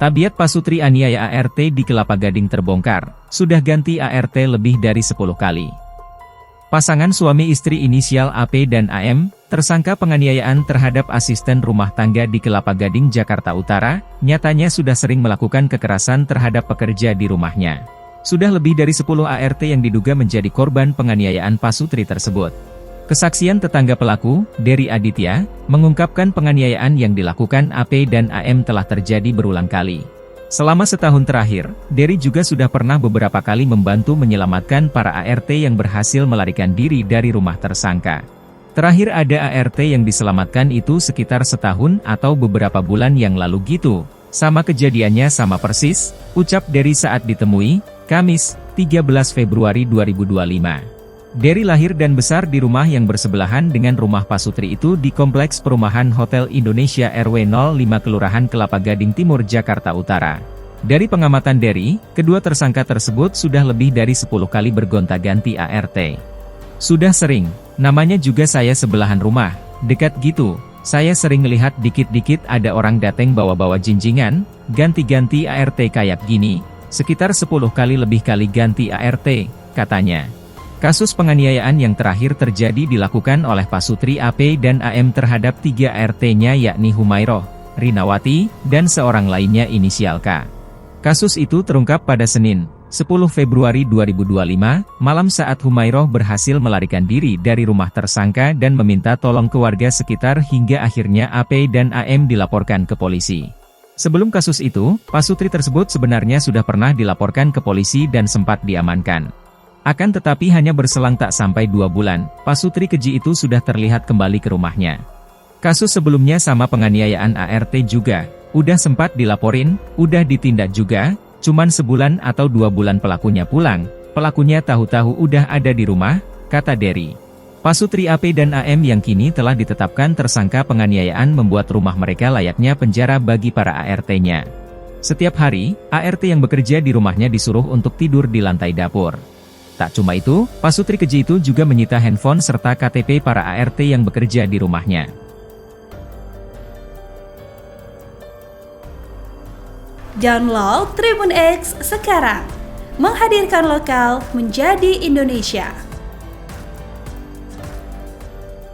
Tabiat Pasutri aniaya ART di Kelapa Gading terbongkar, sudah ganti ART lebih dari 10 kali. Pasangan suami istri inisial AP dan AM, tersangka penganiayaan terhadap asisten rumah tangga di Kelapa Gading, Jakarta Utara, nyatanya sudah sering melakukan kekerasan terhadap pekerja di rumahnya. Sudah lebih dari 10 ART yang diduga menjadi korban penganiayaan Pasutri tersebut. Kesaksian tetangga pelaku, Dery Aditya, mengungkapkan penganiayaan yang dilakukan AP dan AM telah terjadi berulang kali. Selama setahun terakhir, Dery juga sudah pernah beberapa kali membantu menyelamatkan para ART yang berhasil melarikan diri dari rumah tersangka. Terakhir ada ART yang diselamatkan itu sekitar setahun atau beberapa bulan yang lalu gitu. Sama kejadiannya sama persis, ucap Dery saat ditemui, Kamis, 13 Februari 2025. Dery lahir dan besar di rumah yang bersebelahan dengan rumah Pasutri itu di Kompleks Perumahan Hotel Indonesia RW 05 Kelurahan Kelapa Gading Timur, Jakarta Utara. Dari pengamatan Dery, kedua tersangka tersebut sudah lebih dari 10 kali bergonta-ganti ART. Sudah sering, namanya juga saya sebelahan rumah, dekat gitu, saya sering lihat dikit-dikit ada orang dateng bawa-bawa jinjingan, ganti-ganti ART kayak gini, sekitar 10 kali lebih kali ganti ART, katanya. Kasus penganiayaan yang terakhir terjadi dilakukan oleh Pasutri AP dan AM terhadap 3 ART-nya yakni Humairoh, Rinawati, dan seorang lainnya inisial K. Kasus itu terungkap pada Senin, 10 Februari 2025, malam saat Humairoh berhasil melarikan diri dari rumah tersangka dan meminta tolong ke warga sekitar hingga akhirnya AP dan AM dilaporkan ke polisi. Sebelum kasus itu, Pasutri tersebut sebenarnya sudah pernah dilaporkan ke polisi dan sempat diamankan. Akan tetapi hanya berselang tak sampai 2 bulan, Pasutri keji itu sudah terlihat kembali ke rumahnya. Kasus sebelumnya sama penganiayaan ART juga, udah sempat dilaporin, udah ditindak juga, cuman sebulan atau 2 bulan pelakunya pulang, pelakunya tahu-tahu udah ada di rumah, kata Dery. Pasutri AP dan AM yang kini telah ditetapkan tersangka penganiayaan membuat rumah mereka layaknya penjara bagi para ART-nya. Setiap hari, ART yang bekerja di rumahnya disuruh untuk tidur di lantai dapur. Tak cuma itu, Pasutri keji itu juga menyita handphone serta KTP para ART yang bekerja di rumahnya. Download Tribun X sekarang, menghadirkan lokal menjadi Indonesia.